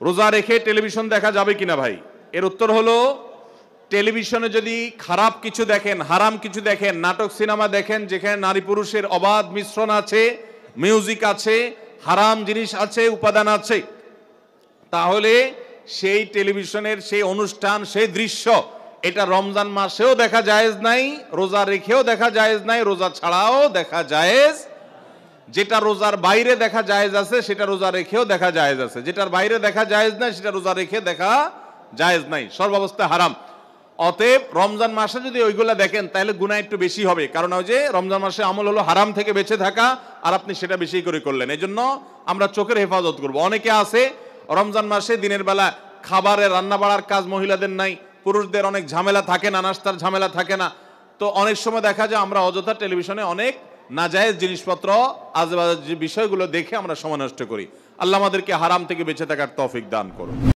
রোজা রেখে টেলিভিশন দেখা যাবে কিনা ভাই? এর উত্তর হলো, টেলিভিশনে যদি খারাপ কিছু দেখেন, হারাম কিছু দেখেন, নাটক সিনেমা দেখেন যেখানে নারী পুরুষের অবাধ মিশ্রণ আছে, মিউজিক আছে, হারাম জিনিস আছে, উপাদান আছে, তাহলে সেই টেলিভিশনের সেই অনুষ্ঠান, সেই দৃশ্য, এটা রমজান মাসেও দেখা জায়েজ নাই, রোজা রেখেও দেখা জায়েজ নাই, রোজা ছাড়াও দেখা জায়েজ। যেটা রোজার বাইরে দেখা জায়েজ আছে সেটা রোজা রেখেও দেখা জায়েজ আছে, যেটার বাইরে দেখা জায়েজ নাই সেটা রোজা রেখে দেখা জায়েজ নাই, সর্বাবস্থায় হারাম। অতএব রমজান মাসে যদি ওইগুলা দেখেন তাহলে গুনাহ একটু বেশি হবে, কারণ ওই যে রমজান মাসে আমল হলো হারাম থেকে বেঁচে থাকা, আর আপনি সেটা বেশি করে করলেন। এই জন্য আমরা চোখের হেফাজত করব। অনেকে আছে রমজান মাসে দিনের বেলা খাবারের রান্না বাড়ার কাজ মহিলাদের নাই, পুরুষদের অনেক ঝামেলা থাকে না, নাস্তার ঝামেলা থাকে না, তো অনেক সময় দেখা যায় আমরা অযথা টেলিভিশনে অনেক নাজায়েজ জিনিসপত্র, আজেবাজে বিষয়গুলো দেখে আমরা সময় নষ্ট করি। আল্লাহ আমাদেরকে হারাম থেকে বেঁচে থাকার তৌফিক দান করুন।